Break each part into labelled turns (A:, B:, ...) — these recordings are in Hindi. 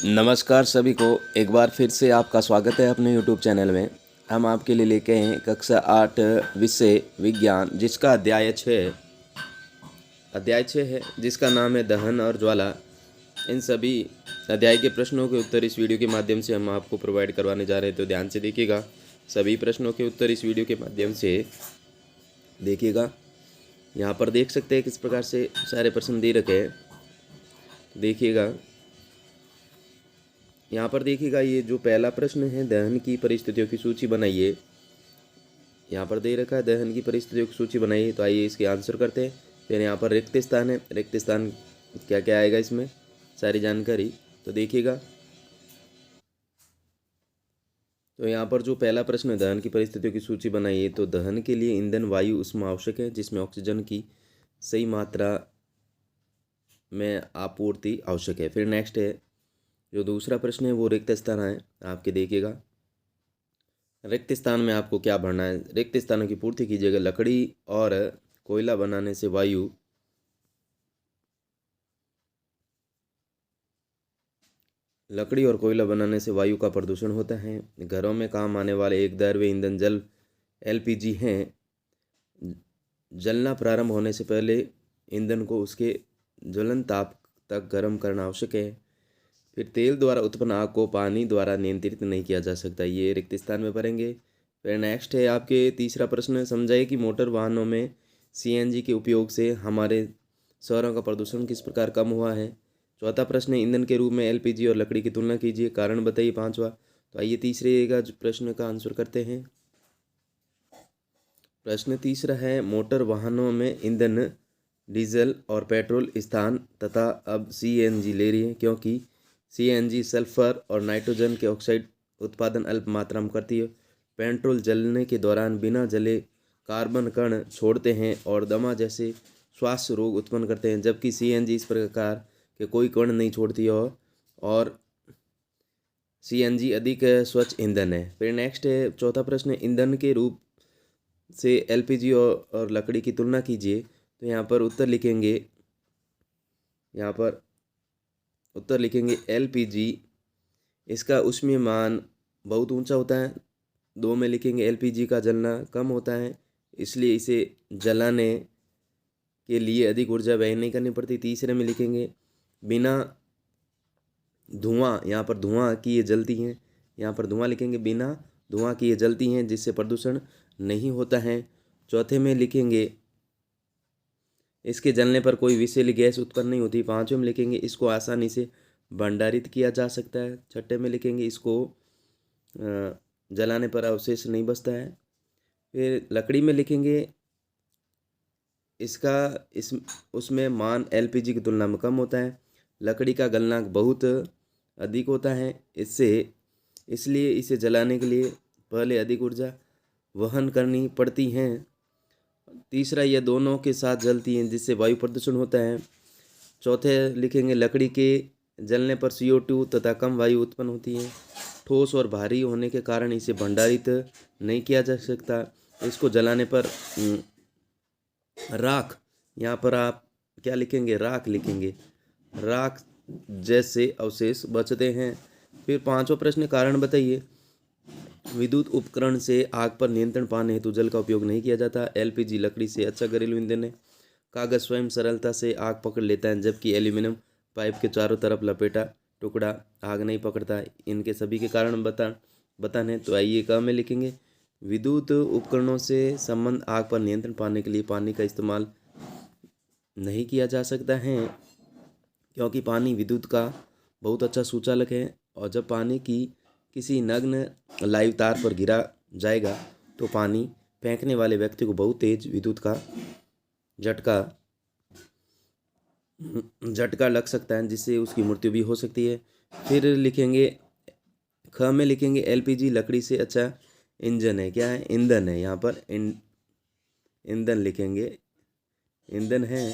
A: नमस्कार सभी को। एक बार फिर से आपका स्वागत है अपने YouTube चैनल में। हम आपके लिए लेके आए हैं कक्षा 8 विषय विज्ञान, जिसका अध्याय 6 है, जिसका नाम है दहन और ज्वाला। इन सभी अध्याय के प्रश्नों के उत्तर इस वीडियो के माध्यम से हम आपको प्रोवाइड करवाने जा रहे हैं, तो ध्यान से देखिएगा। सभी प्रश्नों के उत्तर इस वीडियो के माध्यम से देखिएगा। यहाँ पर देख सकते हैं किस प्रकार से सारे प्रश्न दे रखे हैं, देखिएगा। यहाँ पर देखिएगा, ये जो पहला प्रश्न है, दहन की परिस्थितियों की सूची बनाइए। यहाँ पर दे रखा है दहन की परिस्थितियों की सूची बनाइए, तो आइए इसके आंसर करते हैं। फिर यहाँ पर रिक्त स्थान है, रिक्त स्थान क्या क्या आएगा इसमें सारी जानकारी, तो देखिएगा। तो यहाँ पर जो पहला प्रश्न है, दहन की परिस्थितियों की सूची बनाइए, तो दहन के लिए ईंधन वायु उष्मा आवश्यक है, जिसमें ऑक्सीजन की सही मात्रा में आपूर्ति आवश्यक है। फिर नेक्स्ट है, जो दूसरा प्रश्न है वो रिक्त स्थान है आपके, देखिएगा। रिक्त स्थान में आपको क्या भरना है? रिक्त स्थानों की पूर्ति कीजिएगा। लकड़ी और कोयला बनाने से वायु का प्रदूषण होता है। घरों में काम आने वाले एक द्रव्य ईंधन जल एलपीजी हैं। जलना प्रारंभ होने से पहले ईंधन को उसके ज्वलन ताप तक गर्म करना आवश्यक है। फिर तेल द्वारा उत्पन्न आग को पानी द्वारा नियंत्रित नहीं किया जा सकता, ये रिक्त स्थान में भरेंगे। फिर नेक्स्ट है आपके तीसरा प्रश्न, समझाइए कि मोटर वाहनों में सीएनजी के उपयोग से हमारे शहरों का प्रदूषण किस प्रकार कम हुआ है। चौथा प्रश्न है, ईंधन के रूप में एलपीजी और लकड़ी की तुलना कीजिए, कारण बताइए, पांचवा। तो आइए तीसरे का प्रश्न का आंसर करते हैं। प्रश्न तीसरा है, मोटर वाहनों में ईंधन डीजल और पेट्रोल स्थान तथा अब सीएनजी ले रही है, क्योंकि सीएनजी सल्फर और नाइट्रोजन के ऑक्साइड उत्पादन अल्प मात्रा में करती है। पेट्रोल जलने के दौरान बिना जले कार्बन कण छोड़ते हैं और दमा जैसे श्वास रोग उत्पन्न करते हैं, जबकि सीएनजी इस प्रकार के कोई कण नहीं छोड़ती है और सीएनजी अधिक स्वच्छ ईंधन है। फिर नेक्स्ट है चौथा प्रश्न, ईंधन के रूप से एलपीजी और लकड़ी की तुलना कीजिए। तो यहाँ पर उत्तर लिखेंगे एलपीजी, इसका ऊष्मीय मान बहुत ऊंचा होता है। दो में लिखेंगे एलपीजी का जलना कम होता है, इसलिए इसे जलाने के लिए अधिक ऊर्जा व्यय नहीं करनी पड़ती। तीसरे में लिखेंगे बिना धुआं, यहाँ पर धुआं की ये जलती हैं, यहाँ पर धुआं लिखेंगे, बिना धुआं की ये जलती हैं, जिससे प्रदूषण नहीं होता है। चौथे में लिखेंगे इसके जलने पर कोई विषैली गैस उत्पन्न नहीं होती। पांचवें में लिखेंगे इसको आसानी से भंडारित किया जा सकता है। छठे में लिखेंगे इसको जलाने पर अवशेष नहीं बचता है। फिर लकड़ी में लिखेंगे उसमें मान एलपीजी की तुलना में कम होता है। लकड़ी का गलनांक बहुत अधिक होता है, इसलिए इसे जलाने के लिए पहले अधिक ऊर्जा वहन करनी पड़ती है। तीसरा, ये दोनों के साथ जलती हैं, जिससे वायु प्रदूषण होता है। चौथे लिखेंगे लकड़ी के जलने पर CO2 तथा कम वायु उत्पन्न होती है। ठोस और भारी होने के कारण इसे भंडारित नहीं किया जा सकता। इसको जलाने पर राख, यहाँ पर आप क्या लिखेंगे, राख लिखेंगे, राख जैसे अवशेष बचते हैं। फिर पांचवा प्रश्न, कारण बताइए। विद्युत उपकरण से आग पर नियंत्रण पाने हेतु जल का उपयोग नहीं किया जाता। एलपीजी लकड़ी से अच्छा घरेलू ईंधन है। कागज स्वयं सरलता से आग पकड़ लेता है, जबकि एल्यूमिनियम पाइप के चारों तरफ लपेटा टुकड़ा आग नहीं पकड़ता। इनके सभी के कारण बताने, तो आइए क में लिखेंगे विद्युत उपकरणों से संबंध, आग पर नियंत्रण पाने के लिए पानी का इस्तेमाल नहीं किया जा सकता है, क्योंकि पानी विद्युत का बहुत अच्छा सुचालक है, और जब पानी की किसी नग्न लाइव तार पर गिरा जाएगा तो पानी फेंकने वाले व्यक्ति को बहुत तेज विद्युत का झटका लग सकता है, जिससे उसकी मृत्यु भी हो सकती है। फिर लिखेंगे ख में लिखेंगे एलपीजी लकड़ी से अच्छा इंजन है, क्या है, ईंधन है। यहाँ पर ईंधन लिखेंगे, ईंधन है,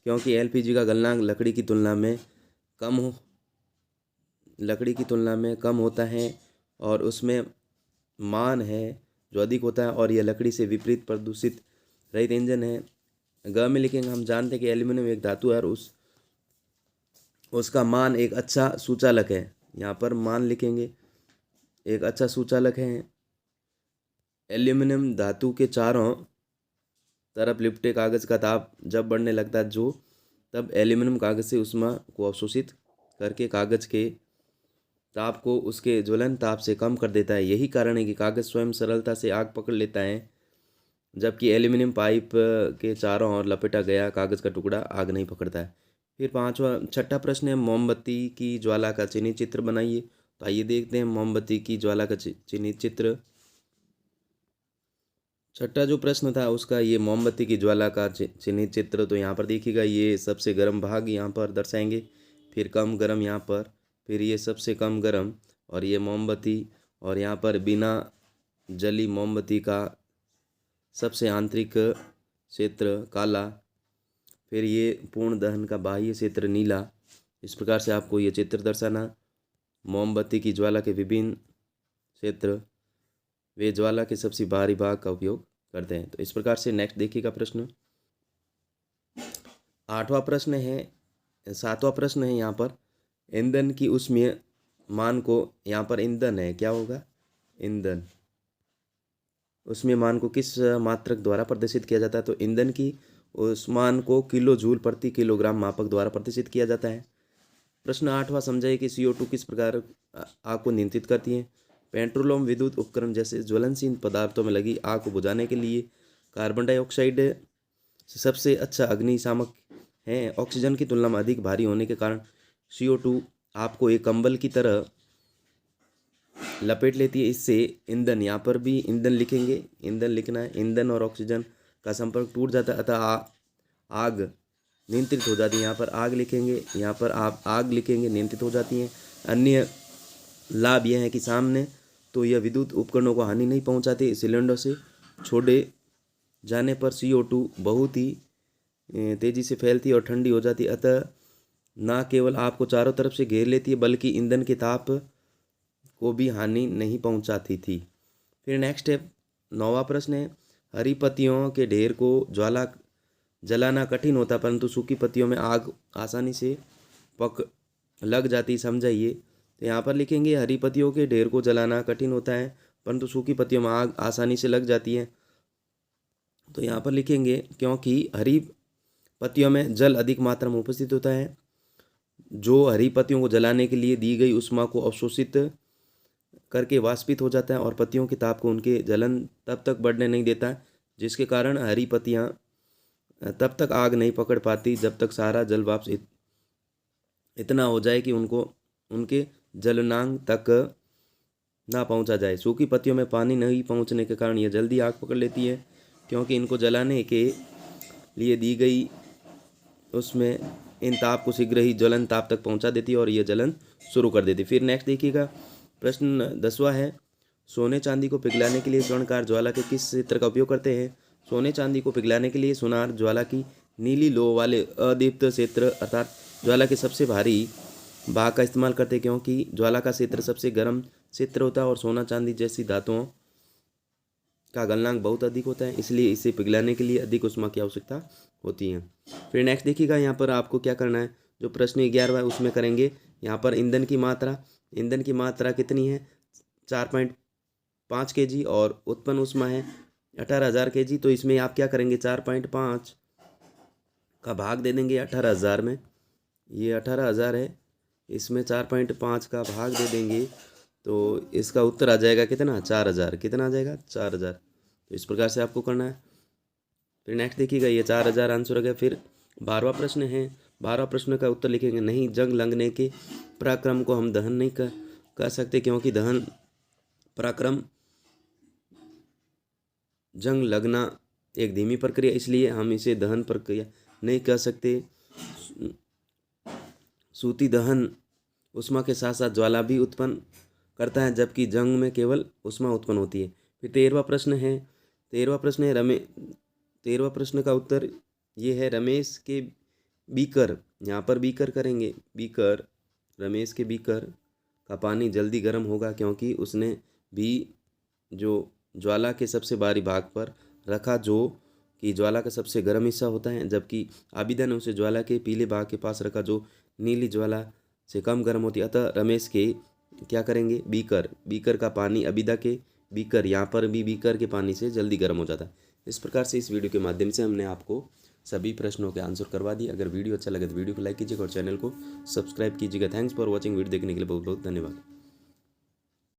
A: क्योंकि एलपीजी का गलनांक लकड़ी की तुलना में कम होता है, और उसमें मान है जो अधिक होता है, और यह लकड़ी से विपरीत प्रदूषित रहित इंजन है। ग में लिखेंगे, हम जानते हैं कि एल्यूमिनियम एक धातु है और उसका मान एक अच्छा सुचालक है, यहाँ पर मान लिखेंगे। एक अच्छा सुचालक है। एल्यूमिनियम धातु के चारों तरफ लिपटे कागज का ताप जब बढ़ने लगता है तब एल्यूमिनियम कागज से ऊष्मा को अवशोषित करके कागज के ताप को उसके ज्वलन ताप से कम कर देता है। यही कारण है कि कागज स्वयं सरलता से आग पकड़ लेता है, जबकि एल्यूमिनियम पाइप के चारों ओर लपेटा गया कागज का टुकड़ा आग नहीं पकड़ता है। फिर छठा प्रश्न है, मोमबत्ती की ज्वाला का चिन्हित चित्र बनाइए। तो आइए देखते हैं मोमबत्ती की ज्वाला का चिन्हित चित्र। छठा जो प्रश्न था उसका ये मोमबत्ती की ज्वाला का चिन्हित चित्र। तो यहाँ पर देखिएगा, ये सबसे गर्म भाग यहाँ पर दर्शाएंगे, फिर कम गर्म यहाँ पर, फिर ये सबसे कम गर्म, और ये मोमबत्ती, और यहाँ पर बिना जली मोमबत्ती का सबसे आंतरिक क्षेत्र काला, फिर ये पूर्ण दहन का बाह्य क्षेत्र नीला। इस प्रकार से आपको ये चित्र दर्शाना। मोमबत्ती की ज्वाला के विभिन्न क्षेत्र वे ज्वाला के सबसे बाहरी भाग का उपयोग करते हैं। तो इस प्रकार से नेक्स्ट देखिएगा प्रश्न। सातवां प्रश्न है यहाँ पर, ईंधन की ऊष्मीय मान को, यहाँ पर ईंधन है, क्या होगा, ईंधन, ऊष्मीय मान को किस मात्रक द्वारा प्रदर्शित किया जाता है। तो ईंधन की उस मान को किलो जूल प्रति किलोग्राम मापक द्वारा प्रदर्शित किया जाता है। प्रश्न 8वां, समझाइए कि CO2 किस प्रकार आग को नियंत्रित करती है। पेट्रोलियम विद्युत उपकरण जैसे ज्वलनशील पदार्थों में लगी आग को बुझाने के लिए कार्बन डाइऑक्साइड सबसे अच्छा अग्निशामक है। ऑक्सीजन की तुलना में अधिक भारी होने के कारण CO2 आपको एक कंबल की तरह लपेट लेती है। इससे ईंधन, यहाँ पर भी ईंधन लिखेंगे, ईंधन लिखना है। ईंधन और ऑक्सीजन का संपर्क टूट जाता है, अतः आग नियंत्रित हो जाती है। यहाँ पर आग लिखेंगे, यहाँ पर आप आग लिखेंगे, नियंत्रित हो जाती हैं। अन्य लाभ यह है कि सामने तो यह विद्युत उपकरणों को हानि नहीं पहुँचाती। सिलेंडर से छोड़े जाने पर CO2 बहुत ही तेज़ी से फैलती है और ठंडी हो जाती है, अतः न केवल आपको चारों तरफ से घेर लेती है बल्कि ईंधन के ताप को भी हानि नहीं पहुंचाती थी। फिर नेक्स्ट है 9वां प्रश्न है, हरी पत्तियों के ढेर को जलाना कठिन होता परंतु सूखी पत्तियों में आग आसानी से लग जाती, समझाइए। तो यहाँ पर लिखेंगे, हरी पत्तियों के ढेर को जलाना कठिन होता है परंतु सूखी पत्तियों में आग आसानी से लग जाती है। तो यहाँ पर लिखेंगे, क्योंकि हरी पत्तियों में जल अधिक मात्रा में उपस्थित होता है, जो हरी पत्तियों को जलाने के लिए दी गई ऊष्मा को अवशोषित करके वाष्पित हो जाता है और पत्तियों के ताप को उनके जलन तब तक बढ़ने नहीं देता, जिसके कारण हरी पत्तियाँ तब तक आग नहीं पकड़ पाती जब तक सारा जल वाष्प इतना हो जाए कि उनके जलनांग तक ना पहुंचा जाए। सूखी पत्तियों में पानी नहीं पहुंचने के कारण यह जल्दी आग पकड़ लेती है, क्योंकि इनको जलाने के लिए दी गई उसमें इन ताप को शीघ्र ही ज्वलन ताप तक पहुंचा देती है और यह जलन शुरू कर देती है। फिर नेक्स्ट देखिएगा, प्रश्न 10वां है, सोने चांदी को पिघलाने के लिए स्वर्णकार ज्वाला के किस क्षेत्र का उपयोग करते हैं। सोने चांदी को पिघलाने के लिए सोनार ज्वाला की नीली लो वाले अदीप्त क्षेत्र अर्थात ज्वाला के सबसे भारी भाग का इस्तेमाल करते हैं, क्योंकि ज्वाला का क्षेत्र सबसे गर्म क्षेत्र होता है और सोना चांदी जैसी धातुओं का गलनांक बहुत अधिक होता है, इसलिए इसे पिघलाने के लिए अधिक ऊष्मा की आवश्यकता होती है। फिर नेक्स्ट देखिएगा, यहाँ पर आपको क्या करना है, जो प्रश्न 11वां है उसमें करेंगे। यहाँ पर ईंधन की मात्रा कितनी है, 4.5 kg और उत्पन्न ऊष्मा है 18,000 kg। तो इसमें आप क्या करेंगे, 4.5 का भाग दे देंगे 18,000 में, ये 18,000 है, इसमें 4.5 का भाग दे देंगे तो इसका उत्तर आ जाएगा कितना, 4,000। कितना आ जाएगा, 4,000। तो इस प्रकार से आपको करना है। फिर नेक्स्ट देखिएगा, ये 4,000 आंसर हो गया। फिर 12वां प्रश्न है, 12वां प्रश्न का उत्तर लिखेंगे, नहीं, जंग लगने के पराक्रम को हम दहन नहीं कर सकते, क्योंकि दहन पराक्रम जंग लगना एक धीमी प्रक्रिया, इसलिए हम इसे दहन प्रक्रिया नहीं कर सकते। सूती दहन ऊष्मा के साथ साथ ज्वाला भी उत्पन्न करता है, जबकि जंग में केवल ऊष्मा उत्पन्न होती है। फिर 13वां प्रश्न है, 13वां प्रश्न का उत्तर ये है, रमेश के बीकर, यहाँ पर बीकर करेंगे, बीकर, रमेश के बीकर का पानी जल्दी गर्म होगा क्योंकि उसने भी जो ज्वाला के सबसे बाहरी भाग पर रखा, जो कि ज्वाला का सबसे गर्म हिस्सा होता है, जबकि आबिदा ने उसे ज्वाला के पीले भाग के पास रखा, जो नीली ज्वाला से कम गर्म होती है। अतः रमेश के क्या करेंगे, बीकर का पानी अबिदा के बीकर, यहाँ पर भी बीकर के पानी से जल्दी गर्म हो जाता है। इस प्रकार से इस वीडियो के माध्यम से हमने आपको सभी प्रश्नों के आंसर करवा दिए। अगर वीडियो अच्छा लगे तो वीडियो को लाइक कीजिएगा और चैनल को सब्सक्राइब कीजिएगा। Thanks for watching. वीडियो देखने के लिए बहुत बहुत धन्यवाद।